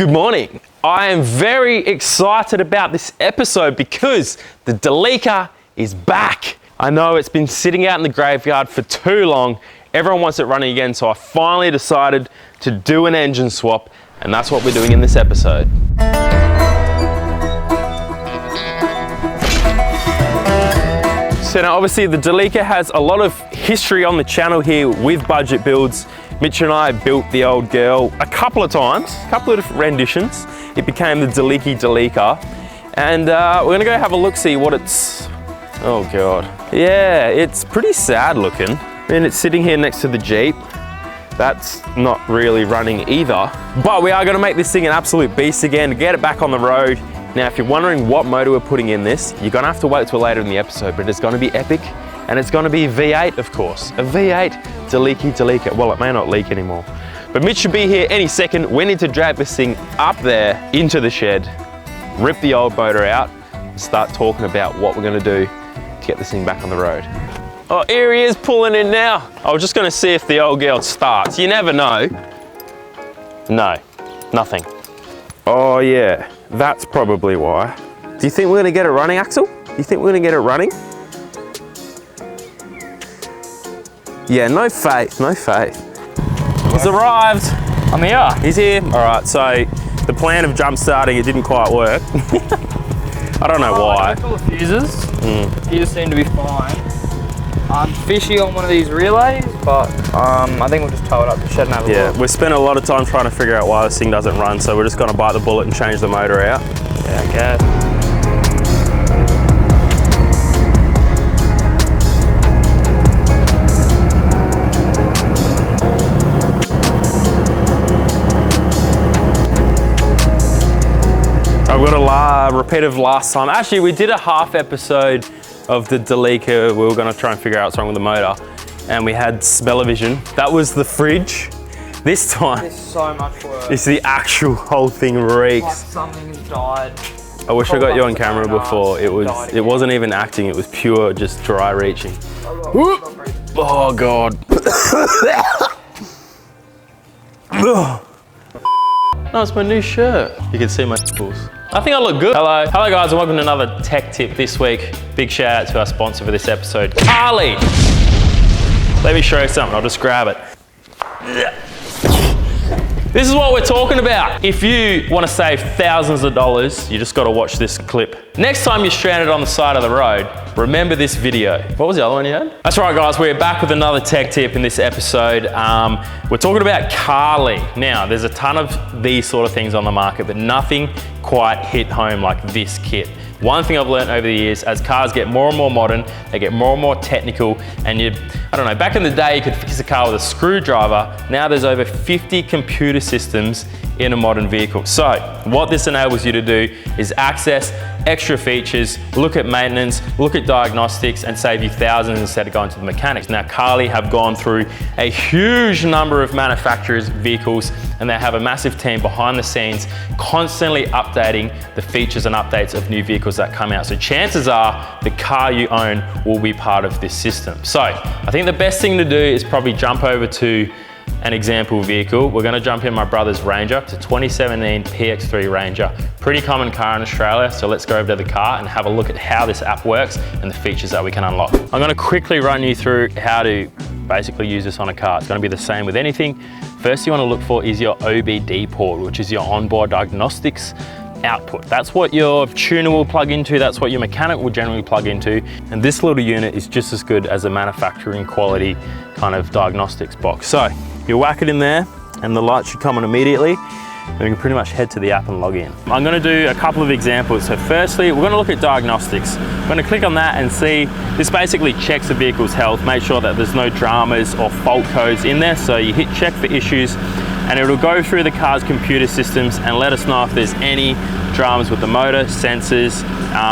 Good morning. I am very excited about this episode because the Delica is back. I know it's been sitting out in the graveyard for too long. Everyone wants it running again, so I finally decided to do an engine swap, and that's what we're doing in this episode. So now obviously the Delica has a lot of history on the channel here with budget builds. Mitch and I built the old girl a couple of times, a couple of different renditions. It became the Delica. And we're gonna go have a look, see what it's, oh God. Yeah, it's pretty sad looking. I mean, it's sitting here next to the Jeep. That's not really running either. But we are gonna make this thing an absolute beast again to get it back on the road. Now, if you're wondering what motor we're putting in this, you're gonna have to wait till later in the episode, but it's gonna be epic. And it's gonna be V8, of course. A V8 Delica. Well, it may not leak anymore. But Mitch should be here any second. We need to drag this thing up there into the shed, rip the old motor out, and start talking about what we're gonna do to get this thing back on the road. Oh, here he is pulling in now. I was just gonna see if the old girl starts. You never know. No, nothing. Oh yeah, that's probably why. Do you think we're gonna get it running, Axel? Do you think we're gonna get it running? Yeah, no faith. He's arrived. I'm here. He's here. All right, so the plan of jump starting, it didn't quite work. I don't know why. I got all the fuses. Fuses seem to be fine. I'm fishy on one of these relays, but I think we'll just tow it up to the shed and have a look. Yeah, we spent a lot of time trying to figure out why this thing doesn't run, so we're just gonna bite the bullet and change the motor out. Yeah, I guess. I've got a repeat of last time. Actually, we did a half episode of the Delica. We were gonna try and figure out what's wrong with the motor, and we had smell-o-vision. That was the fridge. This time, It's so much worse. it's the actual whole thing reeks. Like something has died. I wish I got you on camera before. It wasn't even acting. It was pure just dry reaching. Oh God. No, it's my new shirt. You can see my nipples. I think I look good. Hello guys, and welcome to another tech tip this week. Big shout out to our sponsor for this episode, Carly. Let me show you something, I'll just grab it. This is what we're talking about. If you want to save thousands of dollars, you just got to watch this clip. Next time you're stranded on the side of the road, remember this video. What was the other one you had? That's right guys, we're back with another tech tip in this episode. We're talking about Carly. Now, there's a ton of these sort of things on the market, but nothing quite hit home like this kit. One thing I've learned over the years, as cars get more and more modern, they get more and more technical, and I don't know, back in the day you could fix a car with a screwdriver. Now there's over 50 computer systems in a modern vehicle. So what this enables you to do is access extra features, look at maintenance, look at diagnostics, and save you thousands instead of going to the mechanics. Now, Carly have gone through a huge number of manufacturers' vehicles, and they have a massive team behind the scenes constantly updating the features and updates of new vehicles that come out. So chances are the car you own will be part of this system. So I think the best thing to do is probably jump over to an example vehicle. We're gonna jump in my brother's Ranger. It's a 2017 PX3 Ranger. Pretty common car in Australia, so let's go over to the car and have a look at how this app works and the features that we can unlock. I'm gonna quickly run you through how to basically use this on a car. It's gonna be the same with anything. First you wanna look for is your OBD port, which is your onboard diagnostics output. That's what your tuner will plug into, that's what your mechanic will generally plug into, and this little unit is just as good as a manufacturing quality kind of diagnostics box. So you whack it in there and the light should come on immediately, and you can pretty much head to the app and log in. I'm gonna do a couple of examples. So firstly, we're gonna look at diagnostics. I'm gonna click on that and see, this basically checks the vehicle's health, make sure that there's no dramas or fault codes in there. So you hit check for issues, and it'll go through the car's computer systems and let us know if there's any dramas with the motor, sensors,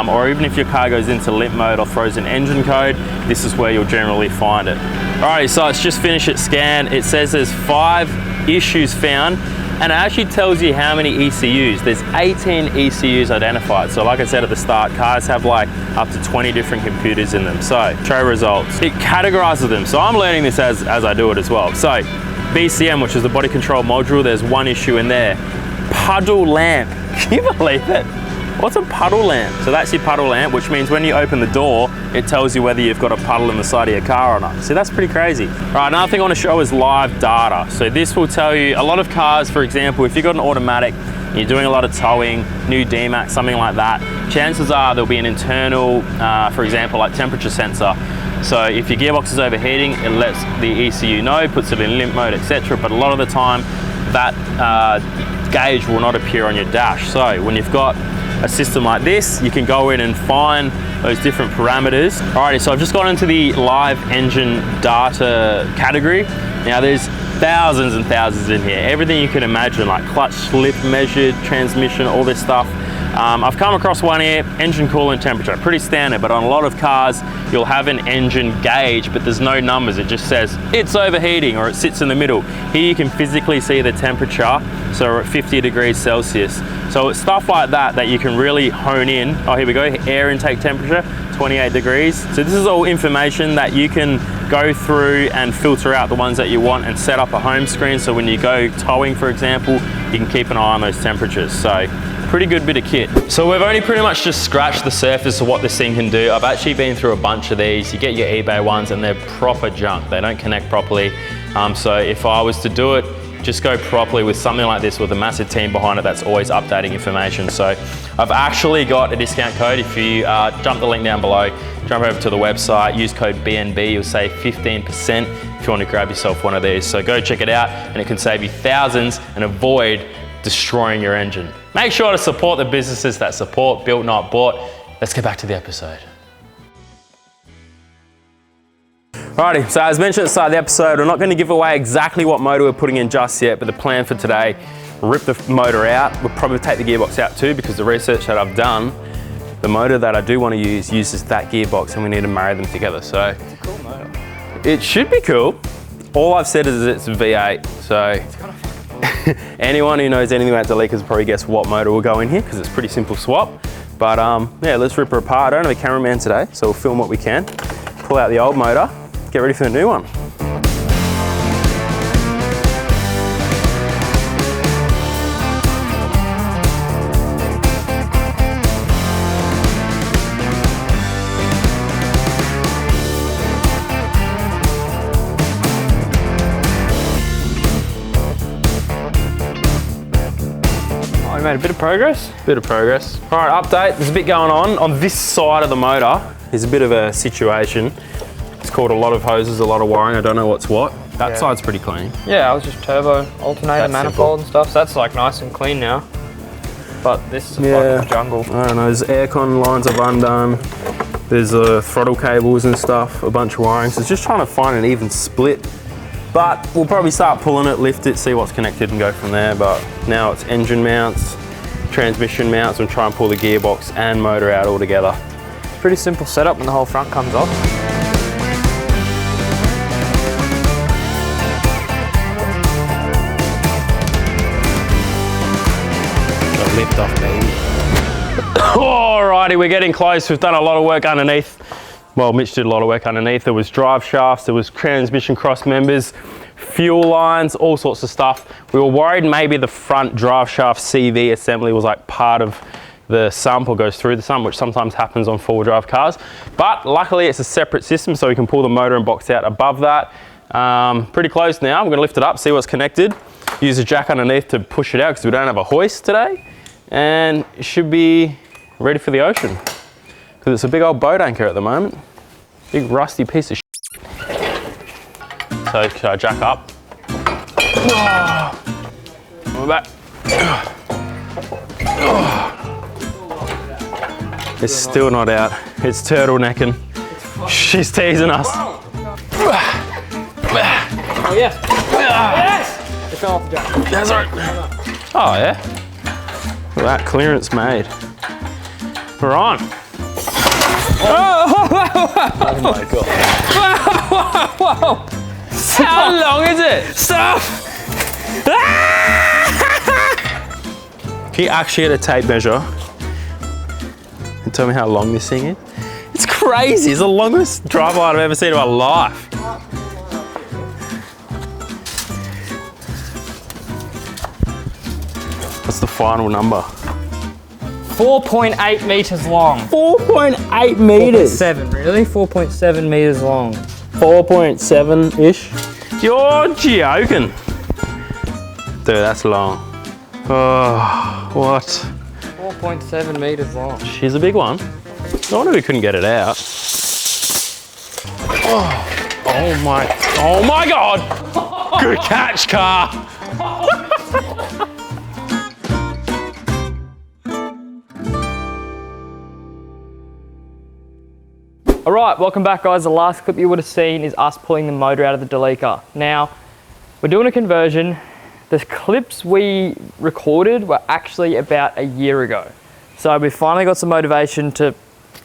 or even if your car goes into limp mode or throws an engine code, this is where you'll generally find it. Alright, so it's just finished its scan. It says there's 5 issues found, and it actually tells you how many ECUs. There's 18 ECUs identified. So like I said at the start, cars have like up to 20 different computers in them. So show results. It categorizes them. So I'm learning this as I do it as well. So BCM, which is the body control module, there's 1 issue in there. puddle lamp. Can you believe it? What's a puddle lamp? So that's your puddle lamp, which means when you open the door, it tells you whether you've got a puddle in the side of your car or not. So that's pretty crazy. All right, another thing I want to show is live data. So this will tell you, a lot of cars, for example, if you've got an automatic, you're doing a lot of towing, new D-Max, something like that, chances are there'll be an internal, for example, like temperature sensor. So if your gearbox is overheating, it lets the ECU know, puts it in limp mode, etc. But a lot of the time, that gauge will not appear on your dash. So when you've got a system like this, you can go in and find those different parameters. Alrighty, so I've just gone into the live engine data category. Now there's thousands and thousands in here. Everything you can imagine, like clutch slip measured, transmission, all this stuff. I've come across one here, engine coolant temperature, pretty standard, but on a lot of cars, you'll have an engine gauge, but there's no numbers. It just says it's overheating or it sits in the middle. Here you can physically see the temperature, so we're at 50 degrees Celsius. So it's stuff like that that you can really hone in. Oh, here we go, air intake temperature, 28 degrees. So this is all information that you can go through and filter out the ones that you want and set up a home screen. So when you go towing, for example, you can keep an eye on those temperatures. So pretty good bit of kit. So we've only pretty much just scratched the surface of what this thing can do. I've actually been through a bunch of these. You get your eBay ones and they're proper junk. They don't connect properly. So if I was to do it, just go properly with something like this with a massive team behind it that's always updating information. So I've actually got a discount code. If you jump the link down below, jump over to the website, use code BNB, you'll save 15% if you want to grab yourself one of these. So go check it out and it can save you thousands and avoid destroying your engine. Make sure to support the businesses that support Built Not Bought. Let's get back to the episode. Alrighty, so as mentioned at the start of the episode, we're not going to give away exactly what motor we're putting in just yet, but the plan for today, rip the motor out. We'll probably take the gearbox out too, because the research that I've done, the motor that I do want to use uses that gearbox and we need to marry them together. So It's a cool motor. It should be cool. All I've said is it's a V8, so It's kind of fun. anyone who knows anything about Delicas probably guess what motor will go in here, because it's a pretty simple swap. But yeah, let's rip her apart. I don't have a cameraman today, so we'll film what we can. Pull out the old motor, get ready for the new one. We made a bit of progress. Bit of progress. All right, update. There's a bit going on. On this side of the motor, there's a bit of a situation. It's called a lot of hoses, a lot of wiring. I don't know what's what. That side's pretty clean. Yeah, I was just turbo, alternator, That's manifold and stuff. So that's like nice and clean now. But this is a fucking jungle. I don't know, there's aircon lines I've undone. There's throttle cables and stuff, a bunch of wiring. So it's just trying to find an even split. But we'll probably start pulling it, lift it, see what's connected and go from there. But now it's engine mounts, transmission mounts, and try and pull the gearbox and motor out all together. Pretty simple setup when the whole front comes off. Lift off, baby. Alrighty, we're getting close. We've done a lot of work underneath. Well, Mitch did a lot of work underneath. There was drive shafts, there was transmission cross members, fuel lines, all sorts of stuff. We were worried maybe the front drive shaft CV assembly was like part of the sump or goes through the sump, which sometimes happens on four-wheel drive cars. But luckily it's a separate system, so we can pull the motor and box out above that. Pretty close now. I'm gonna lift it up, see what's connected. Use a jack underneath to push it out because we don't have a hoist today. And it should be ready for the ocean because it's a big old boat anchor at the moment. Big rusty piece of shit. So should I jack up? We're back. It's still not out. It's turtlenecking. She's teasing us. Oh yes! Yes! It fell off the jack. That's all right. Oh yeah? Look at that clearance made. We're on. Oh my god. Whoa! How long is it? Stop! Can you actually get a tape measure and tell me how long this thing is? It's crazy. It's the longest drive line I've ever seen in my life. That's the final number? 4.8 meters long. 4.8 meters. 4.7, really? 4.7 meters long. 4.7-ish. You're joking. Dude, that's long. Oh, what? 4.7 meters long. She's a big one. I wonder if we couldn't get it out. Oh my God. Good catch, car. All right, welcome back guys. The last clip you would have seen is us pulling the motor out of the Delica. Now, we're doing a conversion. The clips we recorded were actually about a year ago. So we finally got some motivation to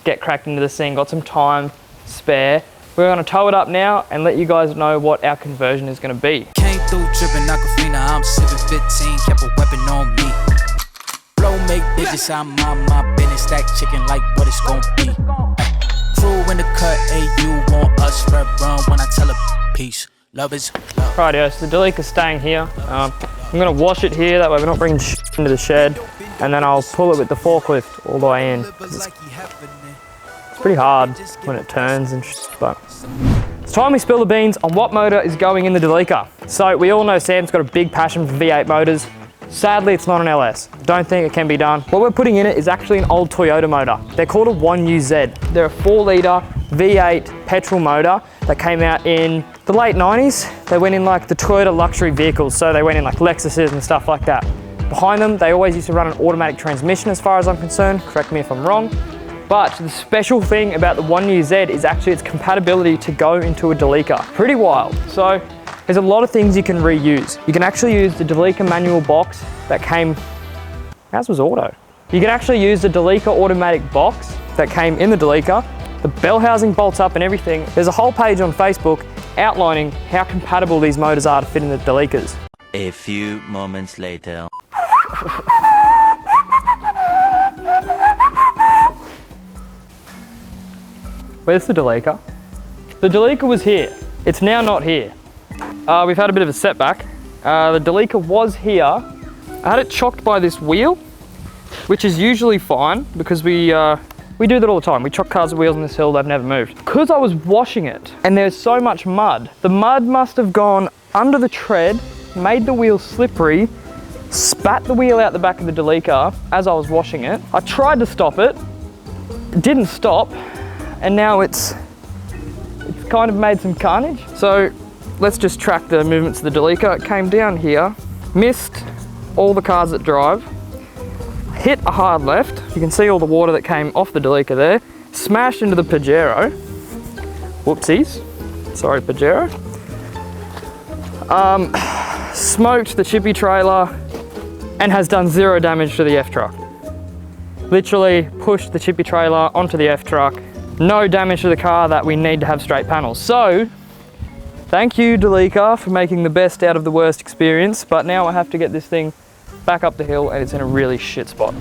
get cracked into this thing, got some time spare. We're gonna tow it up now and let you guys know what our conversion is gonna be. Came through dripping Aquafina, I'm sipping 15, kept a weapon on me. Blow make digits, I'm on my business, stack chicken like what it's gonna be. Crew in the cut, hey, you want us, red run when I tell a peace. Love is love. Rightio, so the Delica's staying here. I'm gonna wash it here, that way we're not bringing shit into the shed. And then I'll pull it with the forklift all the way in. It's pretty hard when it turns and shit, but it's time we spill the beans on what motor is going in the Delica. So we all know Sam's got a big passion for V8 motors. Sadly, it's not an LS. Don't think it can be done. What we're putting in it is actually an old Toyota motor. They're called a 1UZ. They're a 4-litre V8 petrol motor that came out in the late 90s. They went in like the Toyota luxury vehicles, so they went in like Lexuses and stuff like that. Behind them, they always used to run an automatic transmission as far as I'm concerned. Correct me if I'm wrong. But the special thing about the 1UZ is actually its compatibility to go into a Delica. Pretty wild. So there's a lot of things you can reuse. You can actually use the Delica manual box that came, ours was auto. You can actually use the Delica automatic box that came in the Delica. The bell housing bolts up and everything. There's a whole page on Facebook outlining how compatible these motors are to fit in the Delicas. A few moments later. Where's the Delica? The Delica was here. It's now not here. We've had a bit of a setback. The Delica was here. I had it chocked by this wheel, which is usually fine because we do that all the time. We chock cars with wheels on this hill, they've never moved. Because I was washing it and there's so much mud, the mud must have gone under the tread, made the wheel slippery, spat the wheel out the back of the Delica as I was washing it. I tried to stop it, didn't stop, and now it's kind of made some carnage. So let's just track the movements of the Delica. It came down here, missed all the cars that drive, hit a hard left. You can see all the water that came off the Delica there, smashed into the Pajero. Whoopsies, sorry Pajero. Smoked the chippy trailer and has done 0 damage to the F-truck. Literally pushed the chippy trailer onto the F-truck. No damage to the car that we need to have straight panels. So, thank you Delica for making the best out of the worst experience, but now I have to get this thing back up the hill and it's in a really shit spot.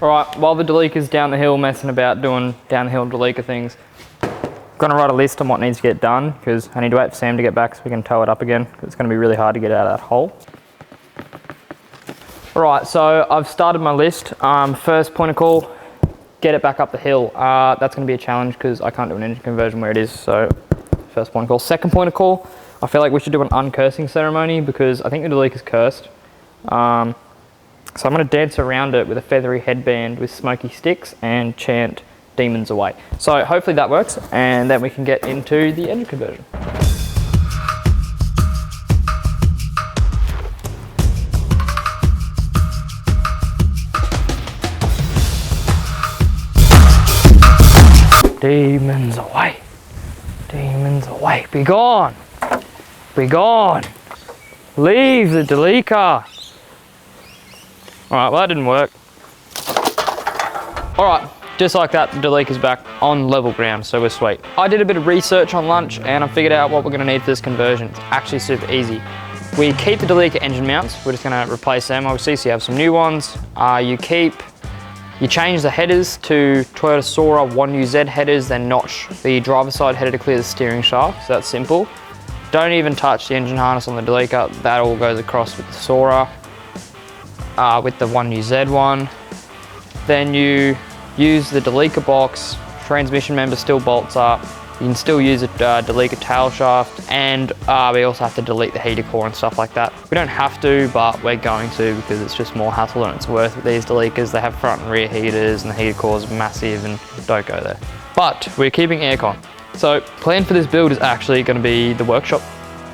All right, while the Delica's down the hill messing about doing down the hill Delica things, I'm gonna write a list on what needs to get done because I need to wait for Sam to get back so we can tow it up again because it's gonna be really hard to get out of that hole. All right, so I've started my list. First point of call, get it back up the hill. That's gonna be a challenge because I can't do an engine conversion where it is, so first point of call. Second point of call, I feel like we should do an uncursing ceremony because I think the Delica's cursed. So I'm gonna dance around it with a feathery headband with smoky sticks and chant demons away. So hopefully that works and then we can get into the engine conversion. Demons away. Demons away. Be gone. Be gone. Leave the Delica. All right, well that didn't work. All right, just like that, the Delica's back on level ground, so we're sweet. I did a bit of research on lunch and I figured out what we're gonna need for this conversion. It's actually super easy. We keep the Delica engine mounts. We're just gonna replace them, obviously, so you have some new ones. You change the headers to Toyota Sora 1UZ headers, then notch the driver's side header to clear the steering shaft, so that's simple. Don't even touch the engine harness on the Delica, that all goes across with the Sora. with the 1UZ one. Then you use the Delica box, transmission member still bolts up. You can still use a Delica tail shaft, and we also have to delete the heater core and stuff like that. We don't have to, but we're going to because it's just more hassle than it's worth with these Delicas. They have front and rear heaters and the heater core is massive and don't go there. But we're keeping aircon. So plan for this build is actually going to be the workshop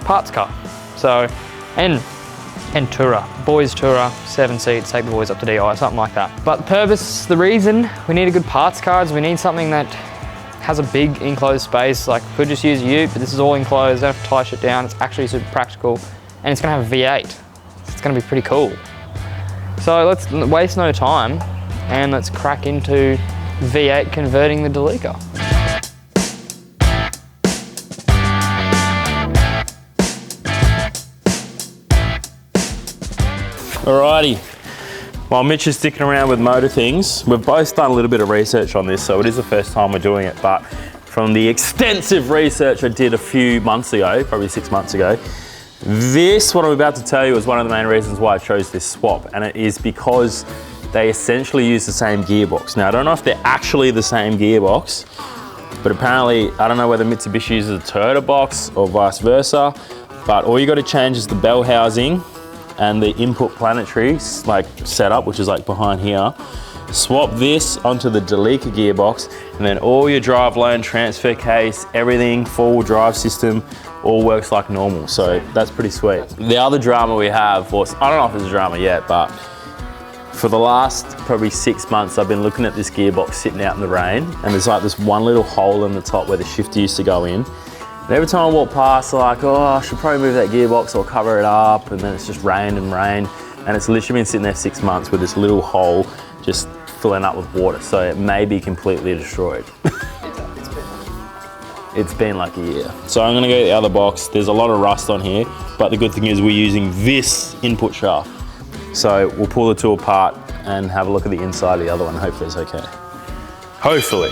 parts car. So, and Tourer, boys Tourer, 7 seats, take the boys up to DI, something like that. But the reason we need a good parts car is we need something that has a big enclosed space. Like, could just use a ute, but this is all enclosed, don't have to tie shit down. It's actually super practical, and it's gonna have a V8. It's gonna be pretty cool. So let's waste no time, and let's crack into V8 converting the Delica. Alrighty, while Mitch is sticking around with motor things, we've both done a little bit of research on this, so it is the first time we're doing it, but from the extensive research I did a few months ago, probably 6 months ago, what I'm about to tell you is one of the main reasons why I chose this swap, and it is because they essentially use the same gearbox. Now, I don't know if they're actually the same gearbox, but apparently, I don't know whether Mitsubishi uses a Toyota box or vice versa, but all you got to change is the bell housing and the input planetary setup, which is like behind here. Swap this onto the Delica gearbox, and then all your drive line, transfer case, everything, four-wheel drive system, all works like normal. So that's pretty sweet. The other drama we have was, I don't know if it's a drama yet, but for the last probably 6 months, I've been looking at this gearbox sitting out in the rain, and there's like this one little hole in the top where the shifter used to go in. And every time I walk past, I'm like, oh, I should probably move that gearbox or cover it up. And then it's just rained and rained. And it's literally been sitting there 6 months with this little hole just filling up with water. So it may be completely destroyed. It's been like a year. So I'm gonna go to the other box. There's a lot of rust on here, but the good thing is we're using this input shaft. So we'll pull the two apart and have a look at the inside of the other one. Hopefully it's okay. Hopefully.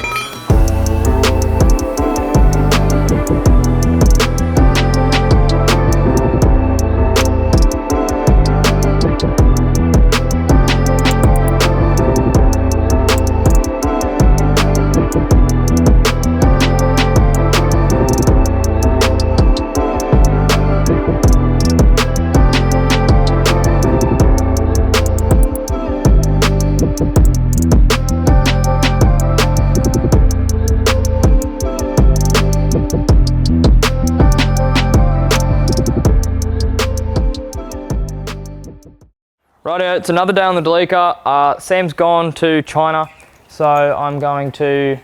Rightio, it's another day on the Delica. Sam's gone to China, so I'm going to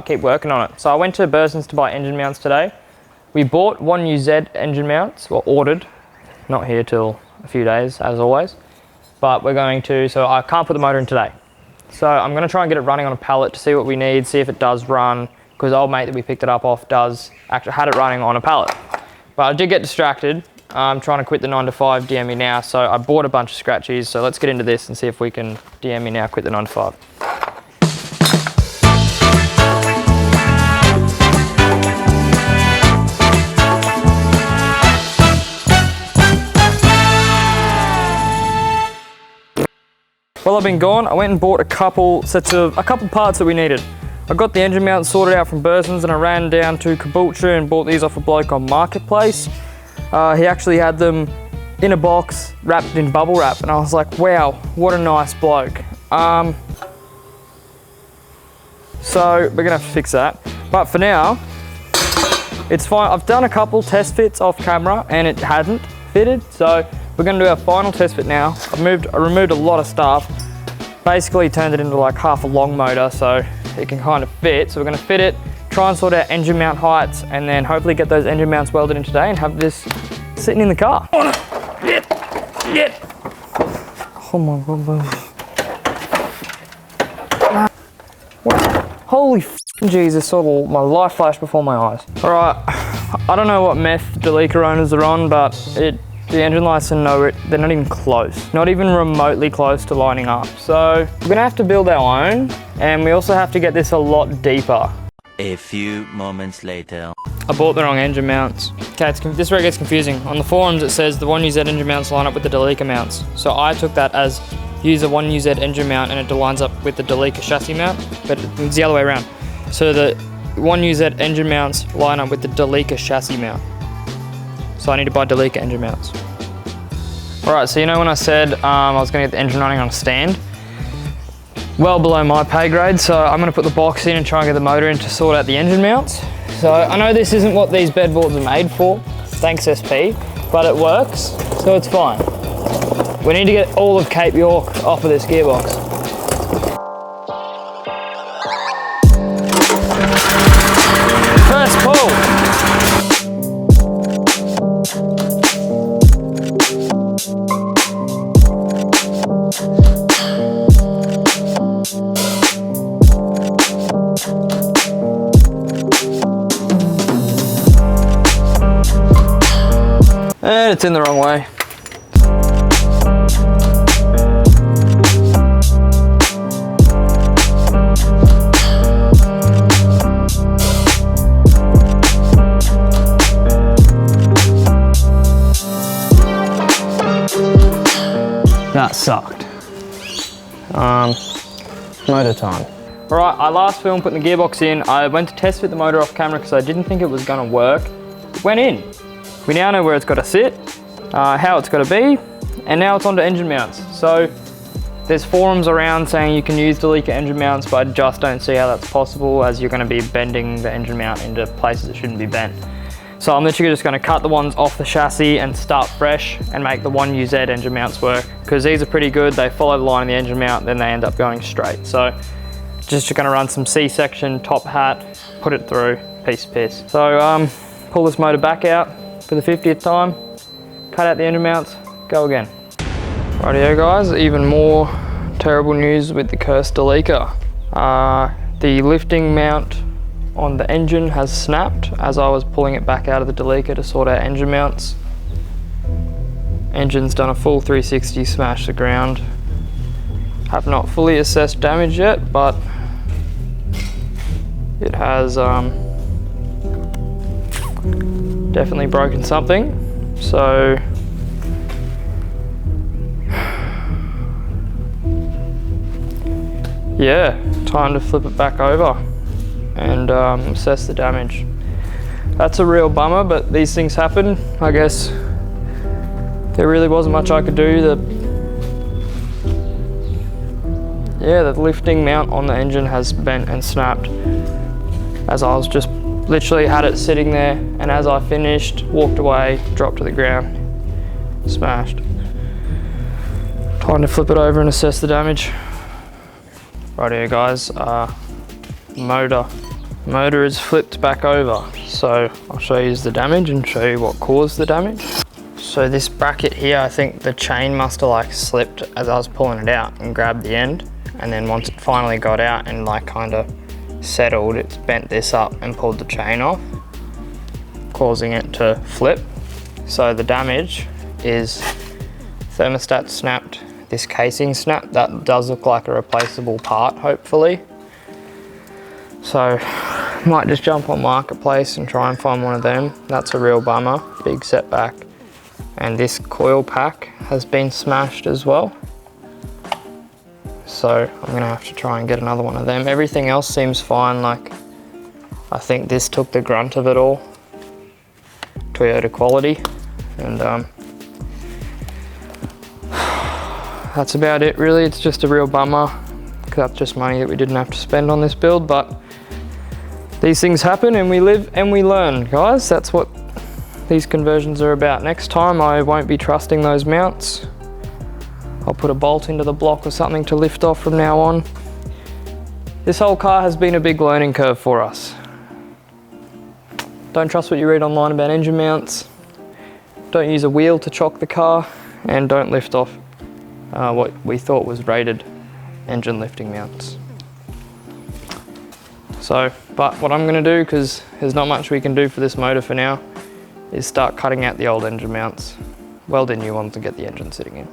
keep working on it. So I went to Burson's to buy engine mounts today. We bought 1UZ engine mounts, well, ordered, not here till a few days as always, but we're going to, so I can't put the motor in today. So I'm going to try and get it running on a pallet to see what we need, see if it does run, because old mate that we picked it up off had it running on a pallet. But I did get distracted. I'm trying to quit the 9 to 5 DME now, so I bought a bunch of scratchies, so let's get into this and see if we can DME now, quit the 9 to 5. While I've been gone, I went and bought a couple parts that we needed. I got the engine mount sorted out from Burson's, and I ran down to Caboolture and bought these off a bloke on Marketplace. He actually had them in a box wrapped in bubble wrap, and I was like, wow, what a nice bloke. So we're gonna have to fix that. But for now, it's fine. I've done a couple test fits off camera and it hadn't fitted, so we're gonna do our final test fit now. I removed a lot of stuff, basically turned it into like half a long motor so it can kind of fit. So we're gonna fit it, try and sort out engine mount heights, and then hopefully get those engine mounts welded in today and have this sitting in the car. Get. Oh my God. What? Holy Jesus, saw my life flash before my eyes. All right, I don't know what meth Delica owners are on, but the engine lights are they're not even close. Not even remotely close to lining up. So we're gonna have to build our own, and we also have to get this a lot deeper. A few moments later. I bought the wrong engine mounts. Okay, this is where it gets confusing. On the forums it says the 1UZ engine mounts line up with the Delica mounts. So I took that as use a 1UZ engine mount and it lines up with the Delica chassis mount, but it's the other way around. So the 1UZ engine mounts line up with the Delica chassis mount. So I need to buy Delica engine mounts. Alright, so you know when I said I was going to get the engine running on a stand? Well below my pay grade, so I'm going to put the box in and try and get the motor in to sort out the engine mounts. So I know this isn't what these bed boards are made for, thanks SP, but it works, so it's fine. We need to get all of Cape York off of this gearbox. First pull. And it's in the wrong way. That sucked. Motor time. Right, I last filmed putting the gearbox in. I went to test fit the motor off camera because I didn't think it was gonna work. It went in. We now know where it's got to sit, how it's got to be, and now it's onto engine mounts. So there's forums around saying you can use Delica engine mounts, but I just don't see how that's possible as you're going to be bending the engine mount into places that shouldn't be bent. So I'm literally just going to cut the ones off the chassis and start fresh and make the 1UZ engine mounts work, because these are pretty good. They follow the line of the engine mount, then they end up going straight. So just going to run some C-section, top hat, put it through, piece of piss. So pull this motor back out for the 50th time, cut out the engine mounts, go again. Rightio guys, even more terrible news with the cursed Delica. The lifting mount on the engine has snapped as I was pulling it back out of the Delica to sort out engine mounts. Engine's done a full 360, smashed the ground. Have not fully assessed damage yet, but it has definitely broken something. So yeah, time to flip it back over and assess the damage. That's a real bummer, but these things happen. I guess there really wasn't much I could do. The lifting mount on the engine has bent and snapped as I was just literally had it sitting there, and as I finished, walked away, dropped to the ground, smashed. Time to flip it over and assess the damage. Rightio guys, motor is flipped back over. So I'll show you the damage and show you what caused the damage. So this bracket here, I think the chain must have like slipped as I was pulling it out and grabbed the end. And then once it finally got out and like kind of settled, it's bent this up and pulled the chain off, causing it to flip. So the damage is thermostat snapped, this casing snapped. That does look like a replaceable part, hopefully. So might just jump on Marketplace and try and find one of them. That's a real bummer, big setback. And this coil pack has been smashed as well. So I'm gonna have to try and get another one of them. Everything else seems fine. Like, I think this took the grunt of it all. Toyota quality. And that's about it really. It's just a real bummer, because that's just money that we didn't have to spend on this build, but these things happen and we live and we learn, guys. That's what these conversions are about. Next time I won't be trusting those mounts. I'll put a bolt into the block or something to lift off from now on. This whole car has been a big learning curve for us. Don't trust what you read online about engine mounts. Don't use a wheel to chock the car, and don't lift off what we thought was rated engine lifting mounts. So, but what I'm gonna do, because there's not much we can do for this motor for now, is start cutting out the old engine mounts, weld in new ones and get the engine sitting in.